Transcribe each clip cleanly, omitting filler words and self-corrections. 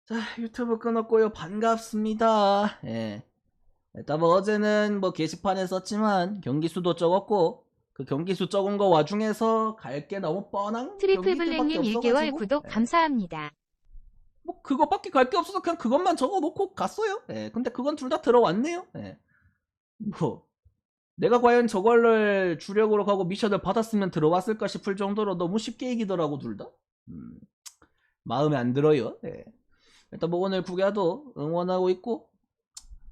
자, 유튜브 끊었고요. 반갑습니다. 예. 일단 뭐 어제는 뭐 게시판에 썼지만 경기 수도 적었고 그 경기 수 적은 거 와중에서 갈 게 너무 뻔한 경기들밖에 트리플블랙님 1개월 없어가지고 구독 감사합니다. 뭐 그거밖에 갈 게 없어서 그냥 그것만 적어놓고 갔어요. 예. 근데 그건 둘 다 들어왔네요. 예. 뭐 내가 과연 저거를 주력으로 가고 미션을 받았으면 들어왔을까 싶을 정도로 너무 쉽게 이기더라고 둘 다. 마음에 안 들어요. 예. 일단 뭐 오늘 국야도 응원하고 있고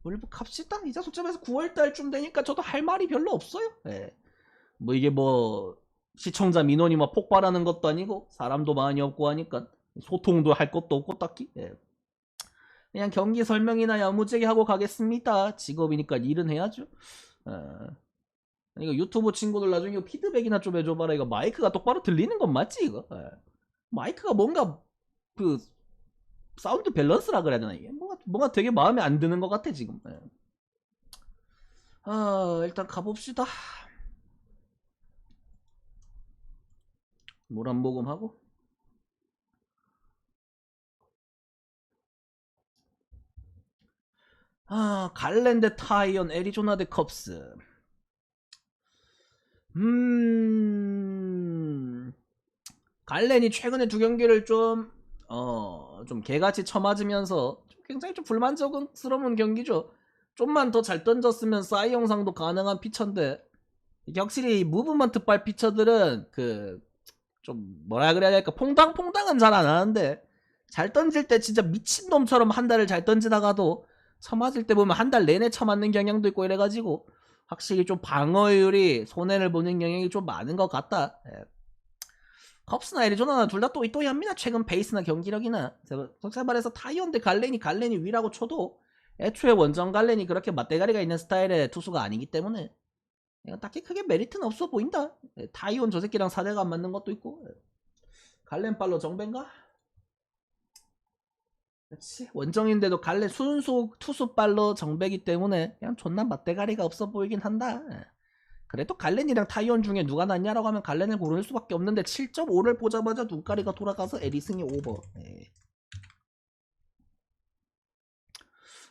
우리 뭐 갑시다. 이제 솔직해서 9월달쯤 되니까 저도 할 말이 별로 없어요. 예. 뭐 이게 뭐 시청자 민원이 막 폭발하는 것도 아니고 사람도 많이 없고 하니까 소통도 할 것도 없고 딱히. 예. 그냥 경기 설명이나 야무지게 하고 가겠습니다. 직업이니까 일은 해야죠. 이거 유튜브 친구들 나중에 이거 피드백이나 좀 해줘봐라. 이거 마이크가 똑바로 들리는 건 맞지 이거? 예. 마이크가 뭔가 그 사운드 밸런스라 그래야 되나 이게? 뭔가 되게 마음에 안 드는 것 같아 지금. 예. 일단 가봅시다. 물 한 모금 하고. 갈렌 대 타이언, 애리조나 대 컵스. 갈렌이 최근에 두 경기를 좀 개같이 쳐맞으면서 굉장히 좀 불만족스러운 경기죠. 좀만 더 잘 던졌으면 싸이 영상도 가능한 피처인데, 이게 확실히 무브먼트 발 피처들은 좀 뭐라 그래야 될까, 퐁당퐁당은 잘 안 하는데 잘 던질 때 진짜 미친놈처럼 한 달을 잘 던지다가도 쳐맞을 때 보면 한 달 내내 쳐맞는 경향도 있고 이래가지고 확실히 좀 방어율이 손해를 보는 경향이 좀 많은 것 같다. 예. 컵스나 애리조나나 둘 다 또이또이합니다. 최근 베이스나 경기력이나. 솔직히 말해서 타이언 대 갈렌이 위라고 쳐도 애초에 원정 갈렌이 그렇게 맞대가리가 있는 스타일의 투수가 아니기 때문에 이건 딱히 크게 메리트는 없어 보인다. 타이온 저 새끼랑 사대가 안 맞는 것도 있고. 갈렌 빨로 정배인가? 그렇지. 원정인데도 갈렌 순수 투수 빨로 정배기 때문에 그냥 존나 맞대가리가 없어 보이긴 한다. 그래도 갈렌이랑 타이온 중에 누가 낫냐라고 하면 갈렌을 고를 수밖에 없는데 7.5를 보자마자 눈가리가 돌아가서 에리슨이 오버.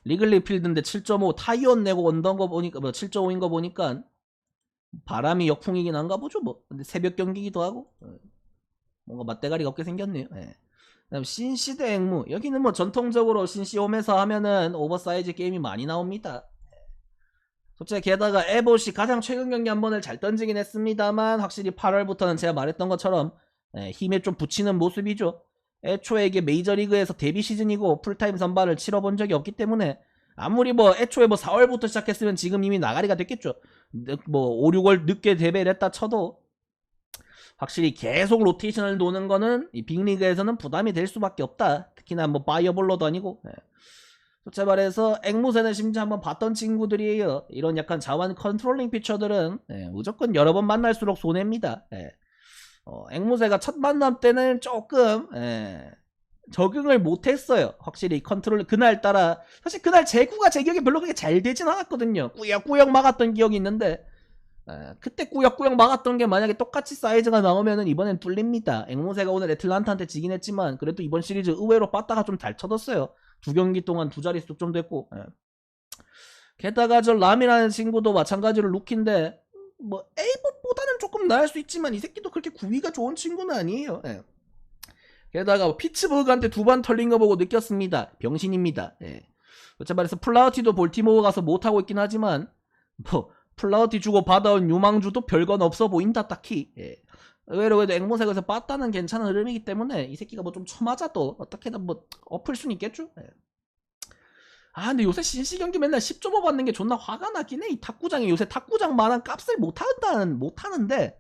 리글리 필드인데 7.5 타이온 내고 온던 거 보니까 7.5인 거 보니까 바람이 역풍이긴 한가 보죠 뭐. 근데 새벽 경기기도 하고 뭔가 맞대가리가 없게 생겼네요. 그다음 신시 대 앵무. 여기는 뭐 전통적으로 신시 홈에서 하면은 오버사이즈 게임이 많이 나옵니다. 솔직히 게다가 에봇이 가장 최근 경기 한 번을 잘 던지긴 했습니다만 확실히 8월부터는 제가 말했던 것처럼 힘에 좀 붙이는 모습이죠. 애초에 이게 메이저리그에서 데뷔 시즌이고 풀타임 선발을 치러본 적이 없기 때문에 아무리 뭐 애초에 뭐 4월부터 시작했으면 지금 이미 나가리가 됐겠죠. 뭐 5, 6월 늦게 데뷔를 했다 쳐도 확실히 계속 로테이션을 도는 거는 이 빅리그에서는 부담이 될 수밖에 없다. 특히나 뭐 바이어볼러도 아니고. 솔직히 말해서 앵무새는 심지어 한번 봤던 친구들이에요. 이런 약간 자완 컨트롤링 피처들은 무조건 여러 번 만날수록 손해입니다. 앵무새가 첫 만남 때는 조금 적응을 못했어요. 확실히 컨트롤 그날따라 사실 그날 제구가 제 기억에 별로 그렇게 잘 되진 않았거든요. 꾸역꾸역 막았던 기억이 있는데 그때 꾸역꾸역 막았던 게 만약에 똑같이 사이즈가 나오면은 이번엔 뚫립니다. 앵무새가 오늘 애틀란타한테 지긴 했지만 그래도 이번 시리즈 의외로 빠따가 좀 잘 쳐졌어요. 두 경기 동안 두 자릿수 득점 됐고. 게다가 저 람이라는 친구도 마찬가지로 루키인데 뭐 에이봇보다는 조금 나을 수 있지만 이 새끼도 그렇게 구위가 좋은 친구는 아니에요. 게다가 피츠버그한테 두 번 털린 거 보고 느꼈습니다. 병신입니다. 어째 말해서 플라우티도 볼티모어 가서 못하고 있긴 하지만 뭐 플라우티 주고 받아온 유망주도 별건 없어 보인다 딱히. 의외로 그래도 앵무색에서 빠따는 괜찮은 흐름이기 때문에 이 새끼가 뭐 좀 쳐맞아도 어떻게든 뭐 엎을 수는 있겠죠. 근데 요새 신시 경기 맨날 10.5 받는 게 존나 화가 나긴 해. 이 탁구장이 요새 탁구장만한 값을 못하는데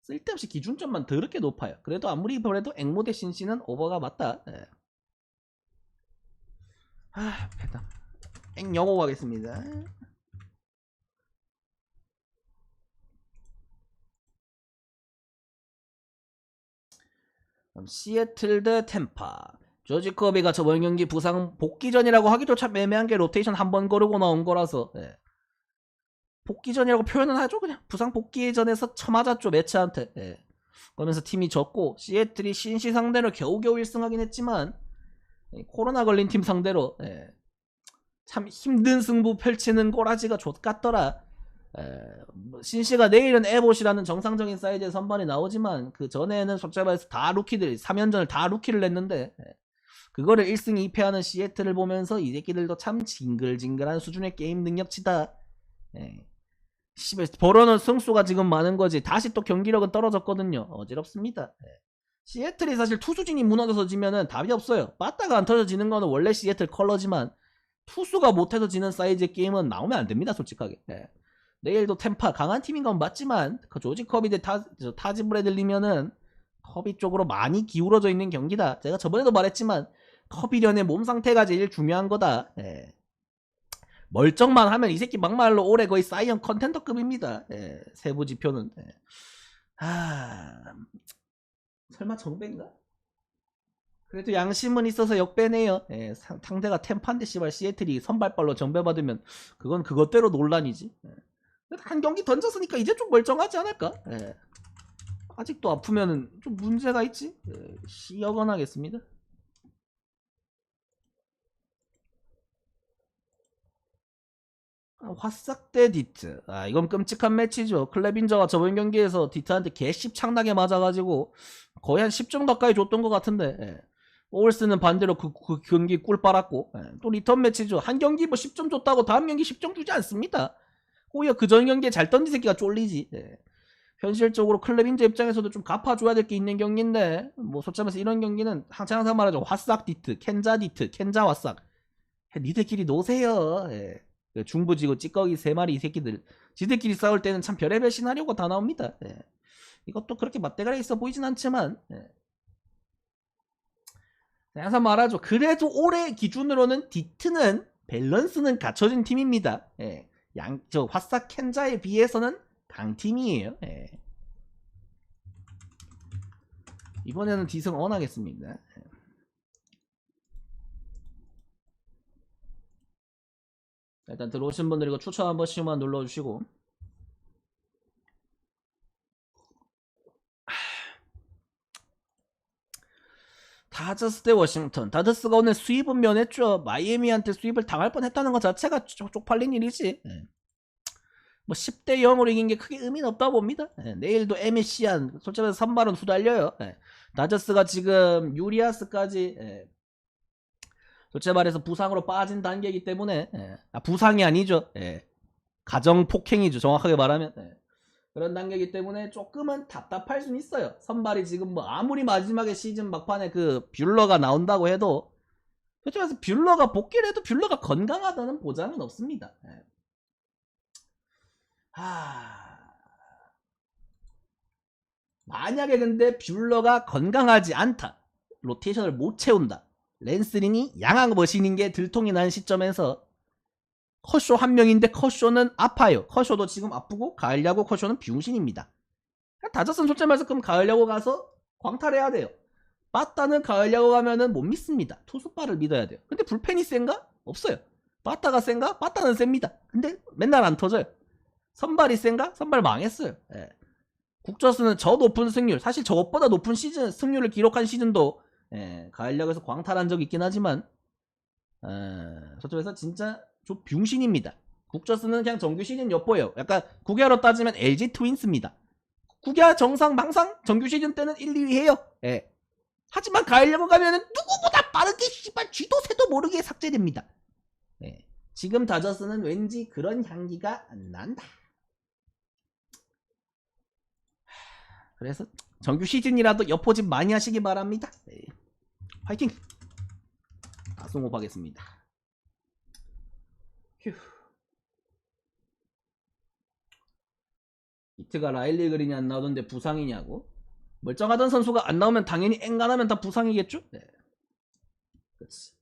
쓸데없이 기준점만 더럽게 높아요. 그래도 아무리 그래도 앵무 대 신시는 오버가 맞다. 됐다. 앵영호 가겠습니다. 시애틀 대 템파. 조지 커비가 저번 경기 부상 복귀전이라고 하기도 참 애매한 게 로테이션 한 번 거르고 나온 거라서 복귀전이라고 표현은 하죠. 그냥 부상 복귀전에서 쳐맞았죠 매치한테. 그러면서 팀이 졌고 시애틀이 신시 상대로 겨우겨우 1승하긴 했지만 코로나 걸린 팀 상대로 참 힘든 승부 펼치는 꼬라지가 좆같더라. 신씨가 내일은 에봇이라는 정상적인 사이즈의 선발이 나오지만 그 전에는 솔직히 말해서 다 루키들 3연전을 다 루키를 냈는데 그거를 1승 2패하는 시애틀을 보면서 이 새끼들도 참 징글징글한 수준의 게임 능력치다. 벌어놓은 승수가 지금 많은 거지. 다시 또 경기력은 떨어졌거든요. 어지럽습니다. 시애틀이 사실 투수진이 무너져서 지면은 답이 없어요. 빠따가 안 터져지는 거는 원래 시애틀 컬러지만 투수가 못해서 지는 사이즈의 게임은 나오면 안 됩니다. 솔직하게. 내일도 템파 강한 팀인 건 맞지만 그 조지 커비 대 타지 브래들리면은 커비 쪽으로 많이 기울어져 있는 경기다. 제가 저번에도 말했지만 커비련의 몸 상태가 제일 중요한 거다. 멀쩡만 하면 이 새끼 막말로 올해 거의 사이언 컨텐더급입니다. 세부 지표는. 설마 정배인가? 그래도 양심은 있어서 역배네요. 상대가 템파인데 씨발 시애틀이 선발발로 정배받으면 그건 그것대로 논란이지. 한 경기 던졌으니까 이제 좀 멀쩡하지 않을까? 아직도 아프면은 좀 문제가 있지? 시여건하겠습니다. 화싹 대 디트. 이건 끔찍한 매치죠. 클레빈저가 저번 경기에서 디트한테 개씹창나게 맞아가지고 거의 한 10점 가까이 줬던 것 같은데 올스는 반대로 그 경기 꿀 빨았고 또 리턴 매치죠. 한 경기 뭐 10점 줬다고 다음 경기 10점 주지 않습니다. 오히려 그 전 경기에 잘 던진 새끼가 쫄리지. 현실적으로 클레빈저 입장에서도 좀 갚아줘야 될 게 있는 경기인데 뭐 솔직히 말해서 이런 경기는 항상 말하죠. 화싹 디트, 켄자 디트, 켄자 화싹. 니들끼리 노세요. 중부지구 찌꺼기 3마리 이 새끼들 지들끼리 싸울 때는 참 별의별 시나리오가 다 나옵니다. 이것도 그렇게 맞대가리 있어 보이진 않지만 항상 말하죠. 그래도 올해 기준으로는 디트는 밸런스는 갖춰진 팀입니다. 저 화싹 켄자에 비해서는 강팀이에요. 이번에는 디승 언하겠습니다. 일단 들어오신 분들 이거 추천 한 번씩만 눌러주시고 다저스 대 워싱턴. 다저스가 오늘 수입은 면했죠. 마이애미한테 수입을 당할 뻔했다는 것 자체가 쪽팔린 일이지. 뭐 10대 0으로 이긴 게 크게 의미는 없다 봅니다. 내일도 에미시안 솔직히 말해서 선발은 후달려요. 다저스가 지금 유리아스까지 솔직히 말해서 부상으로 빠진 단계이기 때문에 부상이 아니죠. 가정폭행이죠. 정확하게 말하면 그런 단계이기 때문에 조금은 답답할 수는 있어요. 선발이 지금 뭐 아무리 마지막에 시즌 막판에 그 뷰러가 나온다고 해도 솔직히 말해서 뷰러가 복귀를 해도 뷰러가 건강하다는 보장은 없습니다. 만약에 근데 뷰러가 건강하지 않다, 로테이션을 못 채운다, 랜스린이 양악 머신인 게 들통이 난 시점에서 커쇼 한 명인데 커쇼는 아파요. 커쇼도 지금 아프고 가을 야구 커쇼는 병신입니다. 다저스는 솔직히 말해서 그럼 가을 야구 가서 광탈해야 돼요. 빠따는 가을 야구 가면은 못 믿습니다. 투수빠를 믿어야 돼요. 근데 불펜이 센가? 없어요. 빠따가 센가? 빠따는 셉니다. 근데 맨날 안 터져요. 선발이 센가? 선발 망했어요. 국저스는 저 높은 승률, 사실 저것보다 높은 시즌 승률을 기록한 시즌도 가을 야구에서 광탈한 적이 있긴 하지만 저쪽에서 진짜 좀 병신입니다. 국저스는 그냥 정규 시즌 엿보여요. 약간 국야로 따지면 LG 트윈스입니다. 국야 정상 망상 정규 시즌 때는 1, 2위 해요. 하지만 가을 야구 가면은 누구보다 빠르게 씨발 쥐도 새도 모르게 삭제됩니다. 지금 다저스는 왠지 그런 향기가 안 난다. 그래서 정규 시즌이라도 여포집 많이 하시기 바랍니다. 화이팅! 다송호하겠습니다. 휴. 이트가 라일리 그린이 안 나오던데 부상이냐고? 멀쩡하던 선수가 안 나오면 당연히 앵간하면 다 부상이겠죠? 그렇지.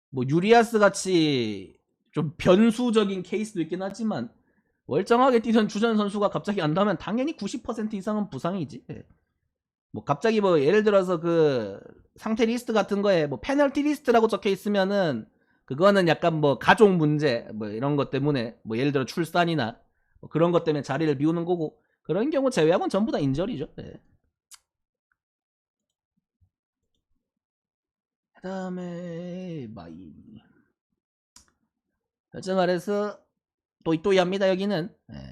뭐 유리아스 같이 좀 변수적인 케이스도 있긴 하지만 멀쩡하게 뛰던 주전 선수가 갑자기 안 나오면 당연히 90% 이상은 부상이지. 뭐 갑자기 뭐 예를 들어서 그 상태 리스트 같은 거에 뭐 페널티 리스트라고 적혀 있으면은 그거는 약간 뭐 가족 문제 뭐 이런 것 때문에 뭐 예를 들어 출산이나 뭐 그런 것 때문에 자리를 비우는 거고, 그런 경우 제외하고는 전부 다 인절이죠. 그 다음에 마이애미. 결정 아래서 또이또이합니다. 여기는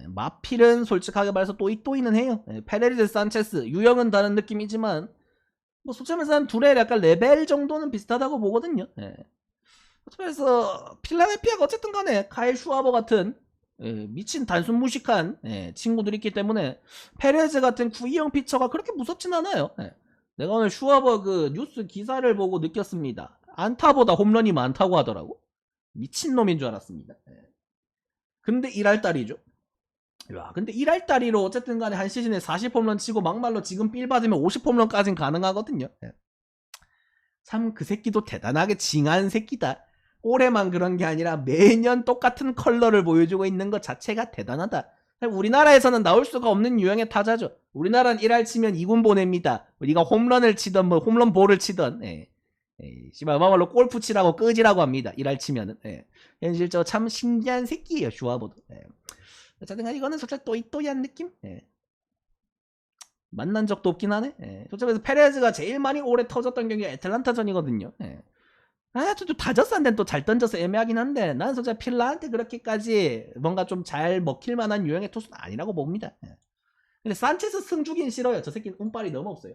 마필은 솔직하게 말해서 또이또이는 해요. 페레즈, 산체스, 유형은 다른 느낌이지만 뭐 솔직히 말해서 한 둘의 약간 레벨 정도는 비슷하다고 보거든요. 그래서 필라델피아가 어쨌든 간에 카일 슈와버 같은 미친 단순 무식한 친구들이 있기 때문에 페레즈 같은 구이형 피처가 그렇게 무섭진 않아요. 내가 오늘 슈와버 그 뉴스 기사를 보고 느꼈습니다. 안타보다 홈런이 많다고 하더라고. 미친놈인 줄 알았습니다. 근데 1할달이죠. 야, 근데 1할달이로 어쨌든 간에 한 시즌에 40홈런 치고 막말로 지금 빌 받으면 50홈런까지는 가능하거든요. 참 그 새끼도 대단하게 징한 새끼다. 올해만 그런 게 아니라 매년 똑같은 컬러를 보여주고 있는 것 자체가 대단하다. 우리나라에서는 나올 수가 없는 유형의 타자죠. 우리나라는 1할 치면 2군 보냅니다. 네가 홈런을 치던 뭐 홈런 볼을 치던 씨발 막말로 골프 치라고 끄지라고 합니다. 1할 치면은 현실적으로 참 신기한 새끼예요. 슈와버도. 어쨌든 이거는 솔직히 또이또이한 느낌? 만난 적도 없긴 하네. 솔직히 그래서 페레즈가 제일 많이 오래 터졌던 경기가 애틀란타전이거든요. 또 다저스한테는 또 잘 던져서 애매하긴 한데 난 솔직히 필라한테 그렇게까지 뭔가 좀 잘 먹힐 만한 유형의 투수는 아니라고 봅니다. 근데 산체스 승주긴 싫어요. 저 새끼는 운빨이 너무 없어요.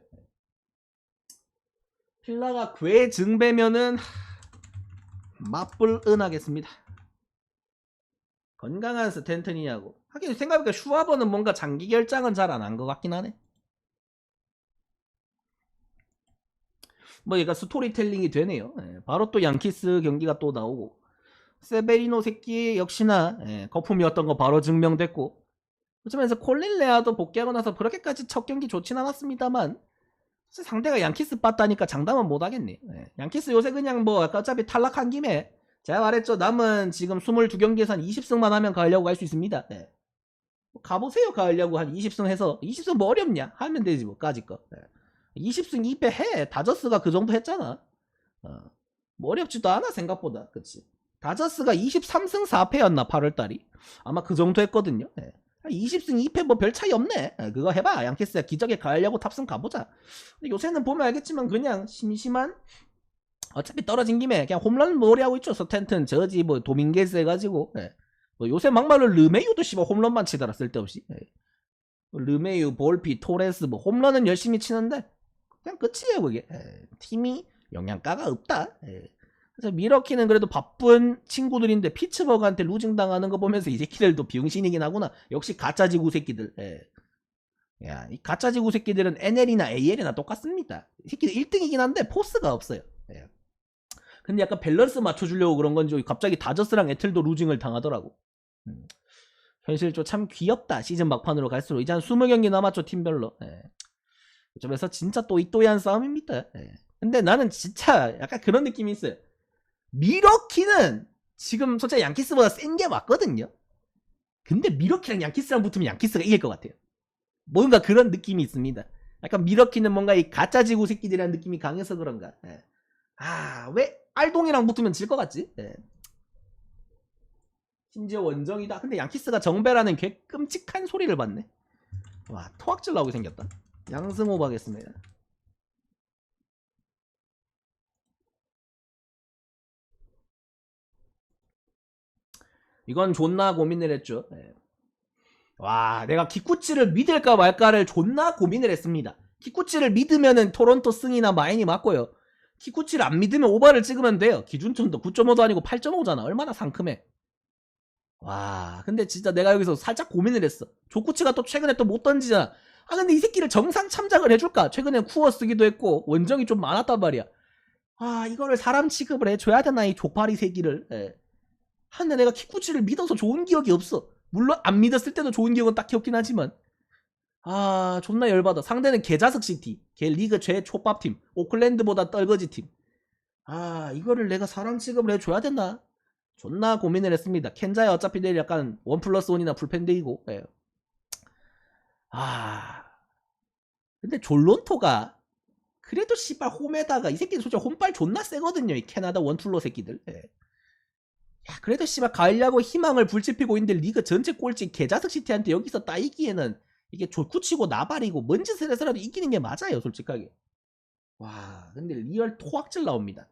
필라가 괴 증배면은 맞불 은하겠습니다. 건강한 스탠튼이냐고. 하긴 생각해보니까 슈와버는 뭔가 장기 결장은 잘 안 한 것 같긴 하네. 뭐 얘가 스토리텔링이 되네요. 바로 또 양키스 경기가 또 나오고 세베리노 새끼 역시나 거품이었던 거 바로 증명됐고 그렇지만 콜린 레아도 복귀하고 나서 그렇게까지 첫 경기 좋진 않았습니다만 상대가 양키스 빠따니까 장담은 못하겠네. 양키스 요새 그냥 뭐 어차피 탈락한 김에 제가 말했죠. 남은 지금 22경기에서 한 20승만 하면 가려고 할 수 있습니다. 가보세요. 가려고 한 20승 해서 20승 뭐 어렵냐 하면 되지 뭐 까짓 거. 20승 2패 해. 다저스가 그 정도 했잖아. 뭐 어렵지도 않아 생각보다. 그치. 다저스가 23승 4패였나 8월달이. 아마 그 정도 했거든요. 20승 2패 뭐 별 차이 없네. 그거 해봐. 양키스가 기적에 가려고 탑승 가보자. 근데 요새는 보면 알겠지만 그냥 심심한 어차피 떨어진 김에 그냥 홈런 머리하고 있죠. 스탠튼 저지 뭐 도밍게스 해가지고 뭐 요새 막말로 르메유도 씨발 홈런만 치더라 쓸데없이. 르메유, 볼피, 토레스 뭐 홈런은 열심히 치는데 그냥 끝이에요 그게. 팀이 영양가가 없다. 그래서 미러키는 그래도 바쁜 친구들인데 피츠버그한테 루징 당하는 거 보면서 이 새끼들도 비용신이긴 하구나. 역시 가짜지구 새끼들. 야, 이 가짜지구 새끼들은 NL이나 AL이나 똑같습니다. 이 새끼들 1등이긴 한데 포스가 없어요. 근데 약간 밸런스 맞춰주려고 그런 건지 갑자기 다저스랑 애틀도 루징을 당하더라고. 현실적으로 참 귀엽다. 시즌 막판으로 갈수록 이제 한 20경기 남았죠 팀별로. 점에서 진짜 또이또이한 싸움입니다. 근데 나는 진짜 약간 그런 느낌이 있어요. 미러키는 지금 솔직히 양키스보다 센 게 맞거든요. 근데 미러키랑 양키스랑 붙으면 양키스가 이길 것 같아요. 뭔가 그런 느낌이 있습니다. 약간 미러키는 뭔가 이 가짜지구 새끼들이라는 느낌이 강해서 그런가. 왜 알동이랑 붙으면 질 것 같지? 심지어 원정이다. 근데 양키스가 정배라는 개 끔찍한 소리를 받네. 와, 토악질 나오게 생겼다. 양승호 가겠습니다. 이건 존나 고민을 했죠. 와, 내가 키쿠치를 믿을까 말까를 존나 고민을 했습니다. 키쿠치를 믿으면은 토론토 승이나 마인이 맞고요. 키쿠치를 안 믿으면 오바를 찍으면 돼요. 기준점도 9.5도 아니고 8.5잖아. 얼마나 상큼해. 와, 근데 진짜 내가 여기서 살짝 고민을 했어. 조쿠치가 또 최근에 또 못 던지잖아. 근데 이 새끼를 정상 참작을 해줄까? 최근에 쿠어 쓰기도 했고 원정이 좀 많았단 말이야. 이거를 사람 취급을 해줘야 되나 이 족파리 새끼를. 근데 내가 키쿠치를 믿어서 좋은 기억이 없어. 물론 안 믿었을 때도 좋은 기억은 딱히 없긴 하지만 존나 열받아. 상대는 개자석 시티, 개 리그 최초밥팀, 오클랜드보다 떨거지팀. 이거를 내가 사람 취급을 해줘야 되나? 존나 고민을 했습니다. 켄자야 어차피 내일 약간 1+1이나 불펜데이고. 근데 졸론토가 그래도 씨발 홈에다가 이 새끼들 솔직히 홈발 존나 세거든요. 이 캐나다 원툴러 새끼들. 야, 그래도 씨발 가려고 희망을 불지피고 있는데 리그 전체 꼴찌 개자석 시티한테 여기서 따이기에는 이게 조쿠치고 나발이고 뭔 짓을 해서라도 이기는 게 맞아요 솔직하게. 와, 근데 리얼 토악질 나옵니다.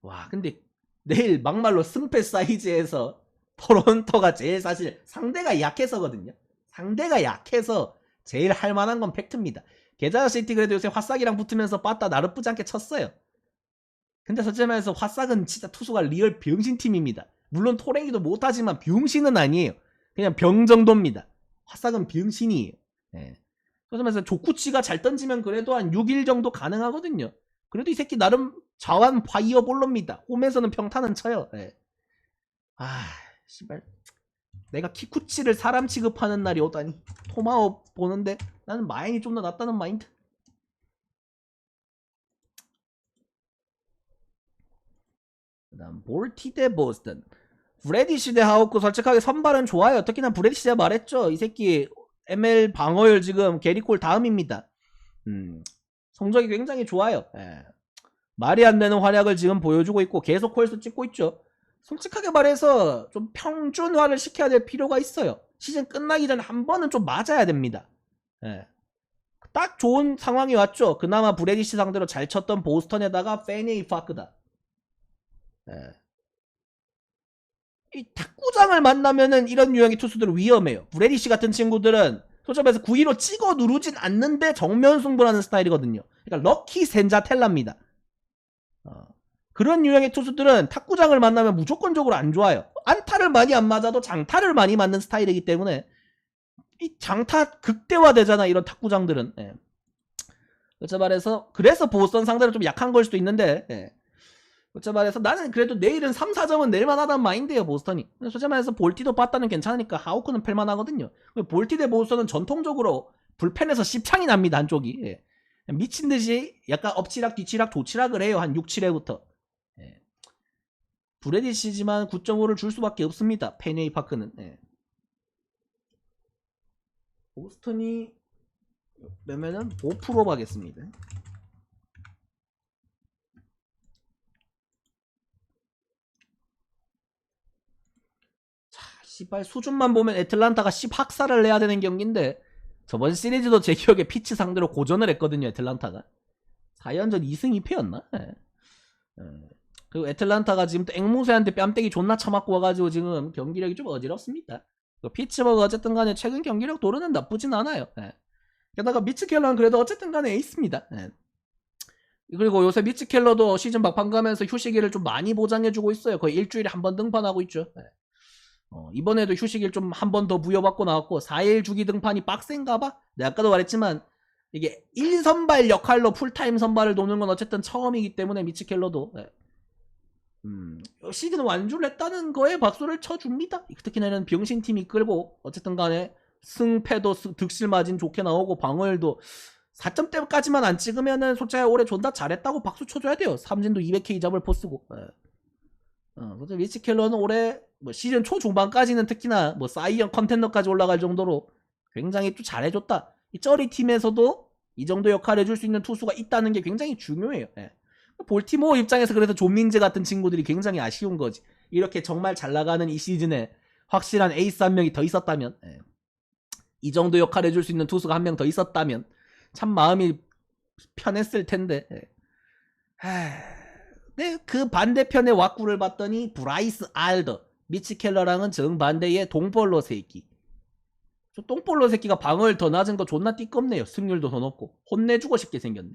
와, 근데 내일 막말로 승패 사이즈에서 토론토가 제일 사실 상대가 약해서거든요. 상대가 약해서 제일 할만한 건 팩트입니다. 계자시티 그래도 요새 화싹이랑 붙으면서 빠따 나르쁘지 않게 쳤어요. 근데 서점에서 화싹은 진짜 투수가 리얼 병신팀입니다. 물론 토랭이도 못하지만 병신은 아니에요. 그냥 병 정도입니다. 화싹은 병신이에요. 예. 그러면서 조쿠치가 잘 던지면 그래도 한 6일 정도 가능하거든요. 그래도 이 새끼 나름 자완 파이어볼러입니다. 홈에서는 평타는 쳐요. 예. 아, 씨발. 내가 키쿠치를 사람 취급하는 날이 오다니. 토마호 보는데 나는 마인이 좀 더 낫다는 마인드. 그다음 볼티 대 보스턴. 브래디시 대 하우크 솔직하게 선발은 좋아요. 특히나 브래디시가 말했죠. 이 새끼 ML 방어율 지금 게리콜 다음입니다. 성적이 굉장히 좋아요. 예. 말이 안 되는 활약을 지금 보여주고 있고 계속 콜수 찍고 있죠. 솔직하게 말해서 좀 평준화를 시켜야 될 필요가 있어요. 시즌 끝나기 전에 한 번은 좀 맞아야 됩니다. 예. 딱 좋은 상황이 왔죠. 그나마 브래디시 상대로 잘 쳤던 보스턴에다가 페네이 파크다. 예. 이 탁구장을 만나면은 이런 유형의 투수들은 위험해요. 브래디시 같은 친구들은 솔직해서 9-2로 찍어 누르진 않는데 정면 승부하는 스타일이거든요. 그러니까 럭키 센자텔라입니다. 그런 유형의 투수들은 탁구장을 만나면 무조건적으로 안 좋아요. 안타를 많이 안 맞아도 장타를 많이 맞는 스타일이기 때문에 이 장타 극대화되잖아, 이런 탁구장들은. 예. 그렇죠 말해서 그래서 보스턴 상대로 좀 약한 걸 수도 있는데, 예. 그렇죠 말해서 나는 그래도 내일은 3, 4점은 낼만하단 마인드예요, 보스턴이. 솔직히 말해서 볼티도 빠따는 괜찮으니까 하우크는 팰만하거든요. 볼티 대 보스턴은 전통적으로 불펜에서 씹창이 납니다, 한쪽이. 예. 미친듯이 약간 엎치락 뒤치락 도치락을 해요, 한 6, 7회부터. 예. 브래디시지만 9.5를 줄 수밖에 없습니다, 페네이 파크는. 예. 보스턴이 매매는 5% 가겠습니다. 자, 씨발 수준만 보면 애틀란타가 학살을 내야 되는 경기인데 저번 시리즈도 제 기억에 피치 상대로 고전을 했거든요, 애틀란타가. 4연전 2승 2패였나? 예. 그리고 애틀란타가 지금 또 앵무새한테 뺨때기 존나 쳐맞고 와가지고 지금 경기력이 좀 어지럽습니다. 피츠버그 어쨌든 간에 최근 경기력 도르는 나쁘진 않아요. 예. 게다가 미츠 켈러는 그래도 어쨌든 간에 에이스입니다. 예. 그리고 요새 미츠 켈러도 시즌 막판 가면서 휴식일을 좀 많이 보장해주고 있어요. 거의 일주일에 한 번 등판하고 있죠. 예. 이번에도 휴식일 좀 한 번 더 부여받고 나왔고 4일 주기 등판이 빡센가봐? 내가 아까도 말했지만 이게 1선발 역할로 풀타임 선발을 도는 건 어쨌든 처음이기 때문에 미츠 켈러도, 예. 시즌 완주를 했다는 거에 박수를 쳐줍니다. 특히나 이런 병신팀 이끌고 어쨌든 간에 승패도 득실 마진 좋게 나오고 방어율도 4점대까지만 안 찍으면은 솔직히 올해 존나 잘했다고 박수 쳐줘야 돼요. 삼진도 200K 잡을 포스고. 예. 미치 켈러는 올해 뭐 시즌 초중반까지는 특히나 뭐 사이언 컨텐더까지 올라갈 정도로 굉장히 또 잘해줬다. 이 쩌리 팀에서도 이 정도 역할을 해줄 수 있는 투수가 있다는 게 굉장히 중요해요. 예. 볼티모어 입장에서 그래서 존민재 같은 친구들이 굉장히 아쉬운 거지. 이렇게 정말 잘 나가는 이 시즌에 확실한 에이스 한 명이 더 있었다면, 예. 이 정도 역할을 해줄 수 있는 투수가 한 명 더 있었다면 참 마음이 편했을 텐데. 예. 네, 그 반대편의 왁구를 봤더니 브라이스 알더, 미치 켈러랑은 정반대의 동볼로 새끼. 저 똥볼로 새끼가 방어율 더 낮은 거 존나 띠껍네요. 승률도 더 높고 혼내주고 싶게 생겼네.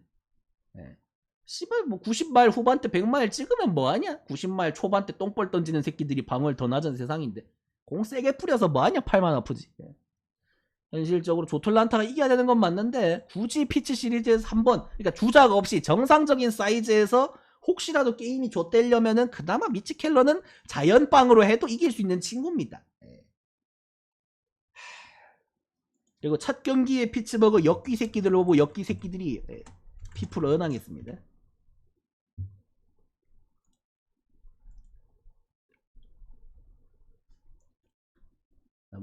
예. 씨발 뭐 90마일 후반대 100마일 찍으면 뭐하냐? 90마일 초반대 똥볼 던지는 새끼들이 방어율 더 낮은 세상인데 공 세게 뿌려서 뭐하냐? 팔만 아프지. 예. 현실적으로 조틀란타가 이겨야 되는 건 맞는데 굳이 피치 시리즈에서 한번, 그러니까 주작 없이 정상적인 사이즈에서 혹시라도 게임이 좆되려면은 그나마 미치 켈러는 자연빵으로 해도 이길 수 있는 친구입니다. 예. 그리고 첫 경기에 피츠버그 역귀 새끼들 오고 역귀 새끼들이, 예, 피프를 은항했습니다.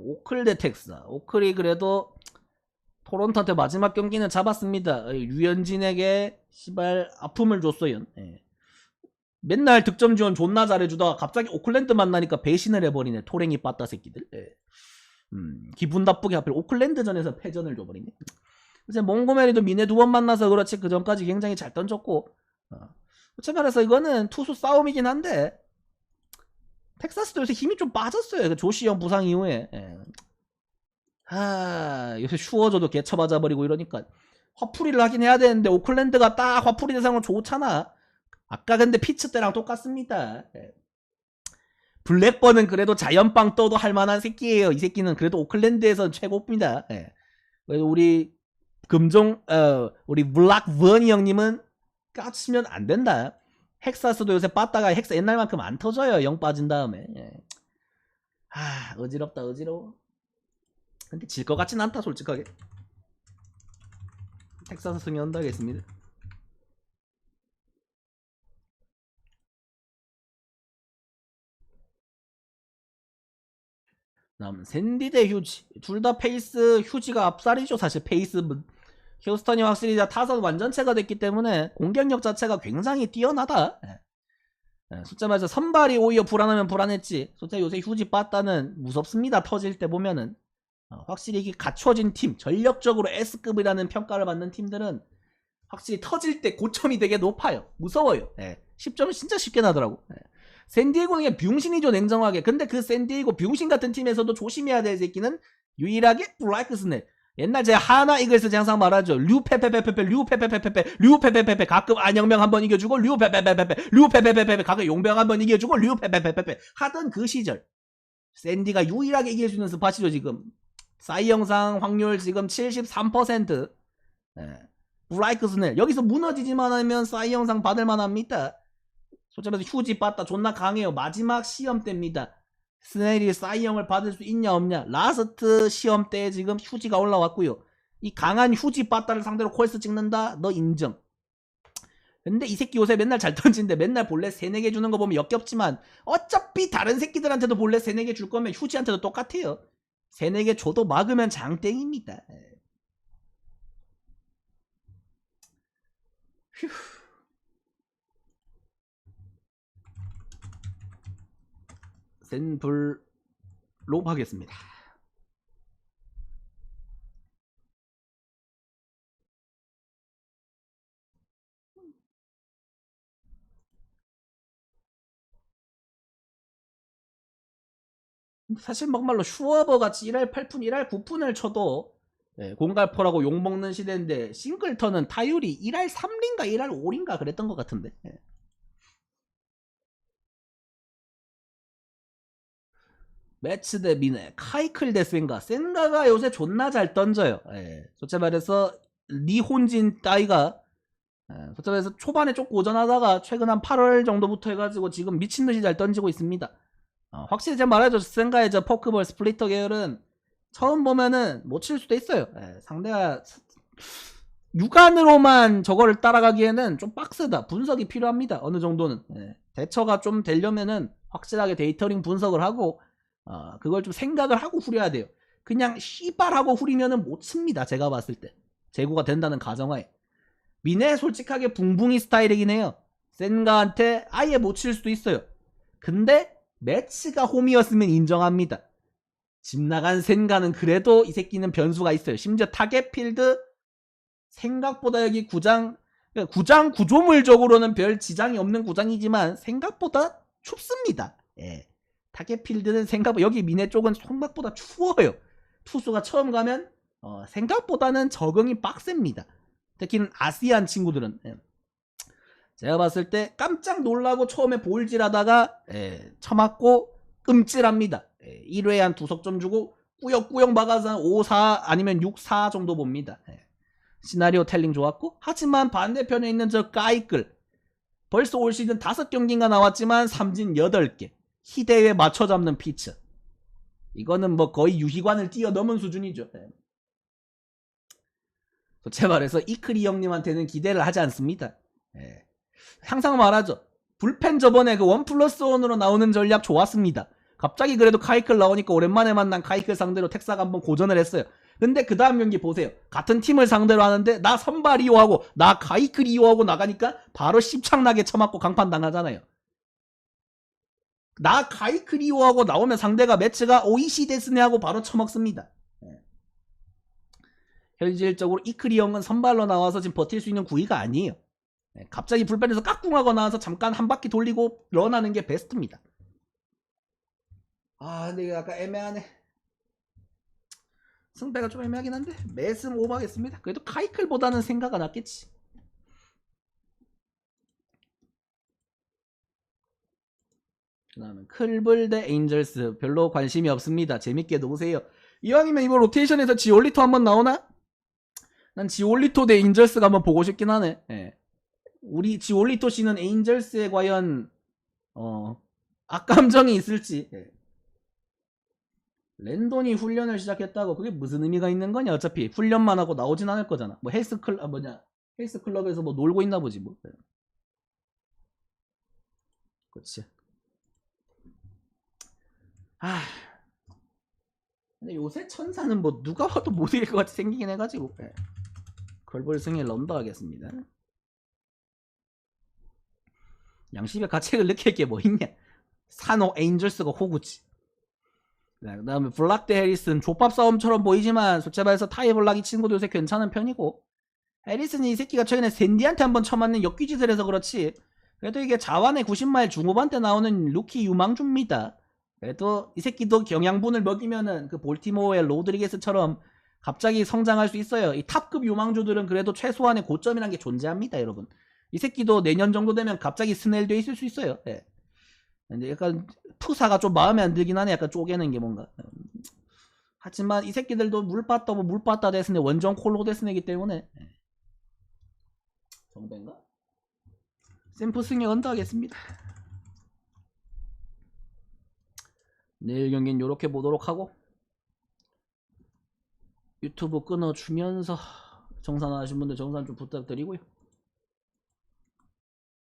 오클 대 텍사. 오클이 그래도 토론토한테 마지막 경기는 잡았습니다. 류현진에게 시발 아픔을 줬어요. 예. 맨날 득점 지원 존나 잘해주다가 갑자기 오클랜드 만나니까 배신을 해버리네. 토랭이 빠따 새끼들. 예. 기분 나쁘게 하필 오클랜드전에서 패전을 줘버리네. 이제 몽고메리도 미네 2번 만나서 그렇지 그 전까지 굉장히 잘 던졌고, 솔직히 말해서 이거는 투수 싸움이긴 한데 텍사스도 요새 힘이 좀 빠졌어요. 그 조시 형 부상 이후에. 예. 요새 슈워저도 개쳐맞아버리고 이러니까 화풀이를 하긴 해야 되는데 오클랜드가 딱 화풀이 대상으로 좋잖아. 아까 근데 피츠 때랑 똑같습니다. 예. 블랙번은 그래도 자연빵 떠도 할만한 새끼예요. 이 새끼는 그래도 오클랜드에선 최고입니다. 예. 우리 우리 블락버니 형님은 까치면 안 된다. 헥사스도 요새 빠따가 헥사 옛날만큼 안 터져요. 영 빠진 다음에. 예. 어지럽다 어지러워. 근데 질 것 같진 않다 솔직하게. 텍사스 승리한다 하겠습니다. 다음 샌디 대 휴지. 둘 다 페이스 휴지가 앞살이죠. 사실 페이스 휴스턴이 확실히 타선 완전체가 됐기 때문에 공격력 자체가 굉장히 뛰어나다. 숫자 말해서 선발이 오히려 불안하면 불안했지. 솔직히 요새 휴지 빠따는 무섭습니다. 터질 때 보면은 확실히 이게 갖춰진 팀, 전력적으로 S급이라는 평가를 받는 팀들은 확실히 터질 때 고점이 되게 높아요. 무서워요. 10점은 진짜 쉽게 나더라고. 샌디에고는 그냥 병신이죠, 냉정하게. 근데 그 샌디에고 병신 같은 팀에서도 조심해야 될 새끼는 유일하게 블라이크 스넬. 옛날 제가 하나 이글스 항상 말하죠. 류페페페페페 류페페페페페 류페페페페 가끔 안영명 한번 이겨주고 류페페페페페 류페페페페페 가끔 용병 한번 이겨주고 류페페페페페 하던 그 시절 샌디가 유일하게 이길 수 있는 스팟이죠. 지금 사이 영상 확률 지금 73%. 블라이크 스넬 여기서 무너지지만 하면 사이 영상 받을만 합니다. 솔직히 말해서 휴지 빠따 존나 강해요. 마지막 시험 때입니다. 스넬이 사이영을 받을 수 있냐 없냐. 라스트 시험 때 지금 휴지가 올라왔고요. 이 강한 휴지 빠따를 상대로 콜스 찍는다? 너 인정. 근데 이 새끼 요새 맨날 잘 던지는데 맨날 볼넷 3-4개 주는 거 보면 역겹지만 어차피 다른 새끼들한테도 볼넷 3-4개 줄 거면 휴지한테도 똑같아요. 3-4개 줘도 막으면 장땡입니다. 휴. 센불로 하겠습니다. 사실 막말로 슈어버 같이 1할 8푼, 1할 9푼을 쳐도 공갈포라고 욕먹는 시대인데 싱글턴은 타율이 1할 3린가 1할 5린가 그랬던 것 같은데. 매츠 대 미네, 카이클 대 센가. 센가가 요새 존나 잘 던져요. 솔직히 말해서 니혼진 따위가 솔직히 말해서 초반에 좀 고전하다가 최근 한 8월 정도부터 해가지고 지금 미친듯이 잘 던지고 있습니다. 확실히 제가 말하죠. 센가의 저 포크볼 스플리터 계열은 처음 보면은 못 칠 수도 있어요. 상대가 육안으로만 저거를 따라가기에는 좀 빡세다. 분석이 필요합니다. 어느 정도는. 대처가 좀 되려면은 확실하게 데이터링 분석을 하고 그걸 좀 생각을 하고 후려야 돼요. 그냥 씨발하고 후리면은 못 칩니다. 제가 봤을 때. 제구가 된다는 가정하에. 미네 솔직하게 붕붕이 스타일이긴 해요. 센가한테 아예 못 칠 수도 있어요. 근데 매치가 홈이었으면 인정합니다. 집 나간 센가는 그래도 이 새끼는 변수가 있어요. 심지어 타겟 필드 생각보다 여기 구장 구조물적으로는 별 지장이 없는 구장이지만 생각보다 춥습니다. 타겟 필드는 생각보다 여기 미네 쪽은 생각보다 추워요. 투수가 처음 가면 생각보다는 적응이 빡셉니다. 특히 아시안 친구들은 제가 봤을 때 깜짝 놀라고 처음에 볼질하다가 처맞고 끔찔합니다. 1회에 한 2석점 주고 꾸역꾸역 막아서 5-4 아니면 6-4 정도 봅니다. 시나리오 텔링 좋았고 하지만 반대편에 있는 저 까이끌 벌써 올 시즌 5경기인가 나왔지만 삼진 8개 희대에 맞춰 잡는 피츠. 이거는 뭐 거의 유희관을 뛰어넘은 수준이죠. 제 말해서 이크리 형님한테는 기대를 하지 않습니다. 항상 말하죠. 불펜 저번에 그 1+1으로 나오는 전략 좋았습니다. 갑자기 그래도 카이클 나오니까 오랜만에 만난 카이클 상대로 텍사가 한번 고전을 했어요. 근데 그 다음 경기 보세요. 같은 팀을 상대로 하는데 나 선발 이호하고 나 카이클 이호하고 나가니까 바로 씹창나게 쳐맞고 강판 당하잖아요. 나 카이클 이호하고 나오면 상대가 매치가 오이시 데스네 하고 바로 쳐먹습니다. 현실적으로 이크리 형은 선발로 나와서 지금 버틸 수 있는 구위가 아니에요. 갑자기 불펜에서 깍꿍하고 나와서 잠깐 한 바퀴 돌리고 런하는 게 베스트입니다. 아 근데 이거 약간 애매하네. 승패가 좀 애매하긴 한데 매승 오버하겠습니다. 그래도 카이클보다는 생가가 낫겠지. 그 다음에 클블 대 에인절스 별로 관심이 없습니다. 재밌게 노세요. 이왕이면 이번 로테이션에서 지올리토 한번 나오나? 난 지올리토 대 에인절스가 한번 보고 싶긴 하네. 예. 우리 지올리토 씨는 에인절스에 과연 악감정이 있을지. 예. 랜돈이 훈련을 시작했다고 그게 무슨 의미가 있는 거냐? 어차피 훈련만 하고 나오진 않을 거잖아. 뭐 헬스클럽에서 뭐 놀고 있나 보지 뭐. 예. 그렇지. 아. 근데 요새 천사는 뭐 누가 와도 못 이길 것 같이 생기긴 해가지고. 예. 걸볼승에 런더 하겠습니다. 양심의 가책을 느낄 게 뭐 있냐? 산호 에인절스가 호구지. 그 다음에 블락 대 해리슨 족밥 싸움처럼 보이지만 솔직히 말해서 타이 블락이 친구도 요새 괜찮은 편이고 해리슨이 이 새끼가 최근에 샌디한테 한번 쳐맞는 역귀짓을 해서 그렇지 그래도 이게 자완의 90마일 중후반 때 나오는 루키 유망주입니다. 그래도 이 새끼도 경양분을 먹이면은 그 볼티모어의 로드리게스처럼 갑자기 성장할 수 있어요. 이 탑급 유망주들은 그래도 최소한의 고점이란 게 존재합니다, 여러분. 이 새끼도 내년 정도 되면 갑자기 스넬돼 있을 수 있어요. 예. 근데 약간 푸사가 좀 마음에 안 들긴 하네. 약간 쪼개는 게 뭔가. 하지만 이 새끼들도 물 빠따 뭐 물 빠따 데스네 원정 콜로 데스네기 때문에 정배인가? 샘프승에 언더하겠습니다. 내일 경기는 요렇게 보도록 하고 유튜브 끊어주면서 정산하신 분들 정산 좀 부탁드리고요.